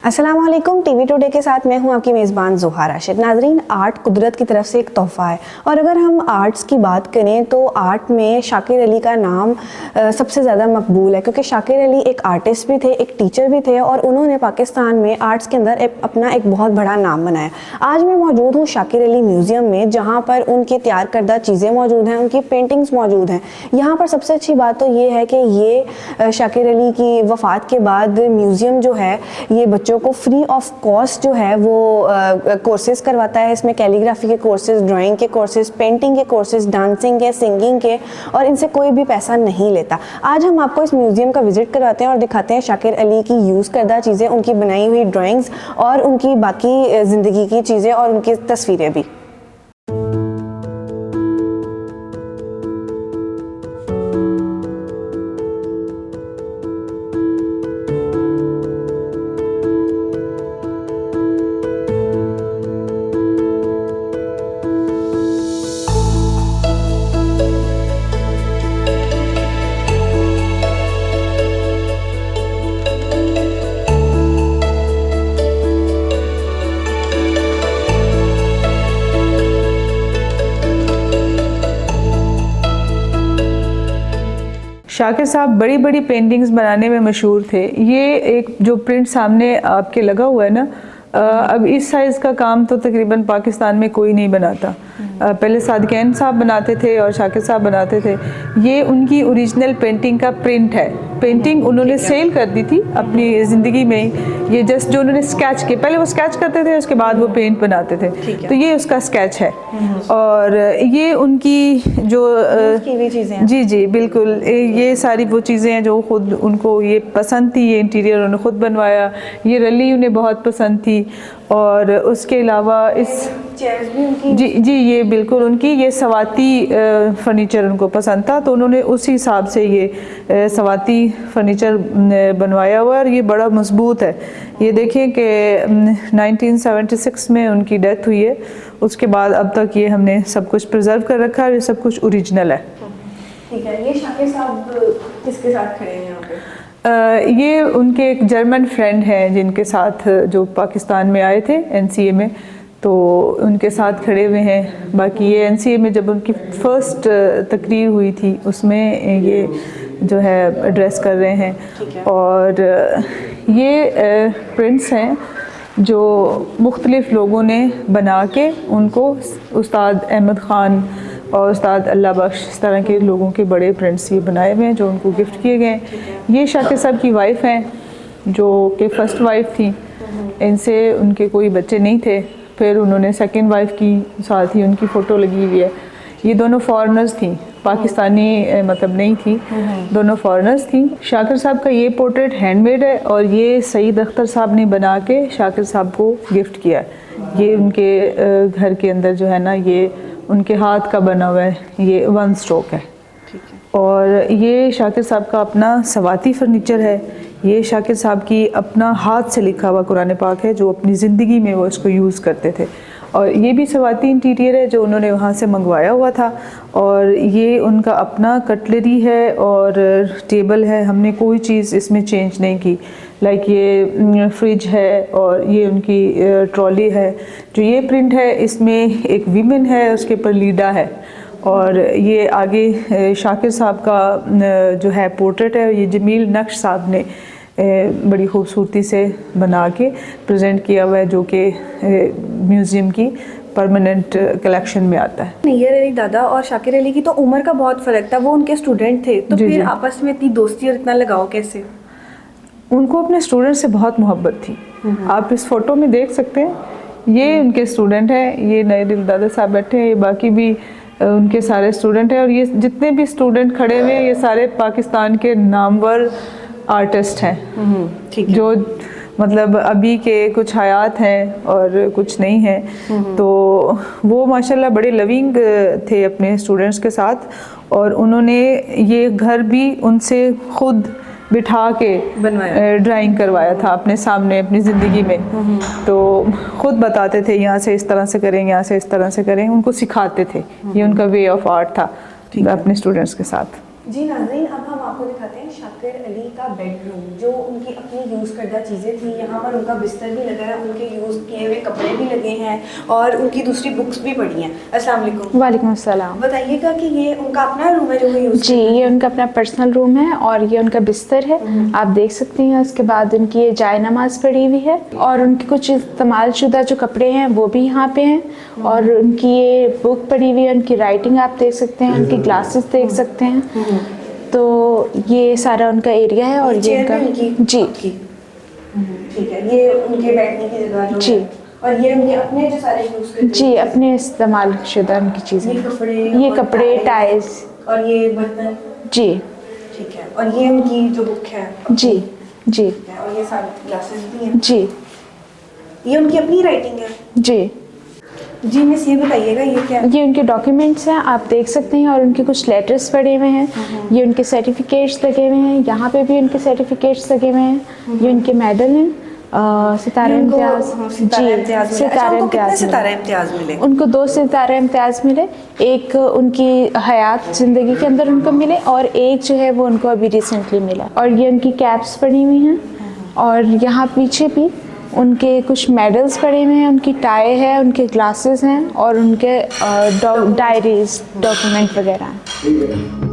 अस्सलामुअलैकुम। TV today के साथ मैं हूं आपकी मेज़बान ज़ोहा राशिद। नाजरीन, आर्ट कुदरत की तरफ से एक तोहफ़ा है और अगर हम आर्ट्स की बात करें तो आर्ट में शाकिर अली का नाम सबसे ज़्यादा मकबूल है, क्योंकि शाकिर अली एक आर्टिस्ट भी थे, एक टीचर भी थे और उन्होंने पाकिस्तान में आर्ट्स के अंदर अपना एक बहुत बड़ा नाम बनाया। आज मैं मौजूद हूँ शाकिर अली म्यूज़ियम में, जहाँ पर उनकी तैयार करदा चीज़ें मौजूद हैं, उनकी पेंटिंग्स मौजूद हैं। यहाँ पर सबसे अच्छी बात तो ये है कि ये शाकिर अली की वफ़ात के बाद म्यूज़ियम जो है ये बच्चों को फ्री ऑफ कॉस्ट जो है वो कोर्सेज करवाता है। इसमें कैलीग्राफी के कोर्सेज, ड्राइंग के कोर्सेज, पेंटिंग के कोर्सेज, डांसिंग के, सिंगिंग के, और इनसे कोई भी पैसा नहीं लेता। आज हम आपको इस म्यूज़ियम का विजिट करवाते हैं और दिखाते हैं शाकिर अली की यूज़ करदा चीज़ें, उनकी बनाई हुई ड्राइंग्स और उनकी बाकी ज़िंदगी की चीज़ें और उनकी तस्वीरें भी। शाकिर साहब बड़ी बड़ी पेंटिंग्स बनाने में मशहूर थे। ये एक जो प्रिंट सामने आपके लगा हुआ है ना, अब इस साइज़ का काम तो तकरीबन पाकिस्तान में कोई नहीं बनाता। पहले सादिकैन साहब बनाते थे और शाकिर साहब बनाते थे। ये उनकी ओरिजिनल पेंटिंग का प्रिंट है। पेंटिंग उन्होंने सेल कर दी थी अपनी ज़िंदगी में ही। ये जस्ट जो उन्होंने स्केच किए, पहले वो स्केच करते थे, उसके बाद वो पेंट बनाते थे, तो ये उसका स्केच है। और ये उनकी जो चीज़ें, जी बिल्कुल, ये सारी वो चीज़ें हैं जो खुद उनको ये पसंद थी। ये इंटीरियर उन्होंने खुद बनवाया, ये रली उन्हें बहुत पसंद थी। और उसके अलावा इस चेयर्स भी उनकी, जी ये बिल्कुल उनकी ये सवाती फर्नीचर उनको पसंद था, तो उन्होंने उसी हिसाब से ये सवाती फर्नीचर बनवाया हुआ है और ये बड़ा मजबूत है। ये देखें कि 1976 में उनकी डेथ हुई है। उसके बाद अब तक ये हमने सब कुछ प्रिजर्व कर रखा है, ये सब कुछ ओरिजिनल है। ठीक है। ये शाकिर साहब किसके साथ खड़े हैं यहाँ पे? ये उनके एक जर्मन फ्रेंड हैं जिनके साथ जो पाकिस्तान में आए थे NCA में, तो उनके साथ खड़े हुए हैं। बाकी ये NCA में जब उनकी फ़र्स्ट तकरीर हुई थी उसमें ये जो है एड्रेस कर रहे हैं। और ये प्रिंट्स हैं जो मुख्तलिफ़ लोगों ने बना के उनको उस्ताद अहमद ख़ान और उस्ताद अल्लाह बख्श, इस तरह के लोगों के बड़े प्रिंट्स ये बनाए हुए हैं जो उनको गिफ्ट किए गए। ये शाकिर साहब की वाइफ हैं जो कि फ़र्स्ट वाइफ थी। इनसे उनके कोई बच्चे नहीं थे, फिर उन्होंने सेकंड वाइफ की, साथ ही उनकी फ़ोटो लगी हुई है। ये दोनों फॉरेनर्स थी, पाकिस्तानी मतलब नहीं थी, दोनों फॉरेनर्स थी। शाकिर साहब का ये पोर्ट्रेट हैंडमेड है और ये सईद अख्तर साहब ने बना के शाकिर साहब को गिफ्ट किया है। ये उनके घर के अंदर जो है ना, ये उनके हाथ का बना हुआ है, ये 1 स्ट्रोक है। और ये शाकिर साहब का अपना सवाती फर्नीचर है। ये शाकिर साहब की अपना हाथ से लिखा हुआ कुरान पाक है जो अपनी ज़िंदगी में वो इसको यूज़ करते थे। और ये भी सवाती इंटीरियर है जो उन्होंने वहाँ से मंगवाया हुआ था। और ये उनका अपना कटलरी है और टेबल है, हमने कोई चीज़ इसमें चेंज नहीं की। लाइक ये फ्रिज है और ये उनकी ट्रॉली है। जो ये प्रिंट है इसमें एक वीमेन है, उसके ऊपर लीडा है। और ये आगे शाकिर साहब का जो है पोर्ट्रेट है, ये जमील नक्श साहब ने बड़ी खूबसूरती से बना के प्रेजेंट किया हुआ है, जो कि म्यूज़ियम की परमानेंट कलेक्शन में आता है। नैयर अली दादा और शाकिर अली की तो उम्र का बहुत फ़र्क था, वो उनके स्टूडेंट थे, तो फिर आपस में इतनी दोस्ती और इतना लगाव कैसे? उनको अपने स्टूडेंट से बहुत मोहब्बत थी। आप इस फ़ोटो में देख सकते हैं, ये उनके स्टूडेंट हैं। ये नैयर अली दादा साहब बैठे हैं, ये बाकी भी उनके सारे स्टूडेंट हैं। और ये जितने भी स्टूडेंट खड़े हुए हैं ये सारे पाकिस्तान के नामवर आर्टिस्ट हैं। ठीक है। जो मतलब अभी के कुछ हयात हैं और कुछ नहीं हैं, तो वो माशाल्लाह बड़े लविंग थे अपने स्टूडेंट्स के साथ। और उन्होंने ये घर भी उनसे खुद बिठा के ड्राइंग करवाया था अपने सामने अपनी ज़िंदगी में। तो खुद बताते थे यहाँ से इस तरह से करें, यहाँ से इस तरह से करें, उनको सिखाते थे। ये उनका वे ऑफ आर्ट था अपने स्टूडेंट्स के साथ। जी नाज़रीन, अब हम आपको दिखाते हैं शाकिर अली का बेडरूम, जो उनकी अपनी यूज़ करदा चीज़ें थी। यहाँ पर उनका बिस्तर भी लगा है, उनके यूज़ किए हुए कपड़े भी लगे हैं और उनकी दूसरी बुक्स भी पड़ी हैं। अस्सलाम वालेकुम। वालेकुम अस्सलाम। बताइएगा कि ये उनका अपना रूम है जो वो यूज़ जी, ये उनका अपना पर्सनल रूम है और ये उनका बिस्तर है, आप देख सकती हैं। उसके बाद उनकी ये जाय नमाज पड़ी हुई है और उनके कुछ इस्तेमाल शुदा जो कपड़े हैं वो भी यहाँ पे हैं और उनकी ये बुक पड़ी हुई है, उनकी राइटिंग आप देख सकते हैं, उनकी ग्लासेस देख सकते हैं। तो ये सारा उनका एरिया है और ये उनका जी ठीक है। ये उनके बैठने की जगह जो जी है, और ये उनके अपने जो सारे यूज़ करते जी अपने इस्तेमाल शुदा उनकी चीज़ें, ये और कपड़े टाइल्स और ये बर्तन। जी ठीक है। और ये उनकी जो बुक है जी जी ठीक है, और ये सारे ग्लासेस भी हैं। जी ये उनकी अपनी राइटिंग है। जी जी मिस, ये बताइएगा ये क्या है? ये उनके डॉक्यूमेंट्स हैं, आप देख सकते हैं, और उनके कुछ लेटर्स पड़े हुए हैं। ये उनके सर्टिफिकेट्स लगे हुए हैं, यहाँ पे भी उनके सर्टिफिकेट्स लगे हुए हैं। ये उनके मेडल हैं, सितारा इम्तियाज़। जी, सितारा इम्तियाज़ सितारा इम्तियाज़ मिले। उनको 2 सितारा इम्तियाज़ मिले, एक उनकी हयात ज़िंदगी के अंदर उनको मिले और एक जो है वो उनको अभी रिसेंटली मिला। और ये उनकी कैप्स पड़ी हुई हैं और यहाँ पीछे भी उनके कुछ मेडल्स पड़े हुए हैं, उनकी टाई है, उनके ग्लासेस हैं और उनके डायरीज, डॉक्यूमेंट वगैरह हैं।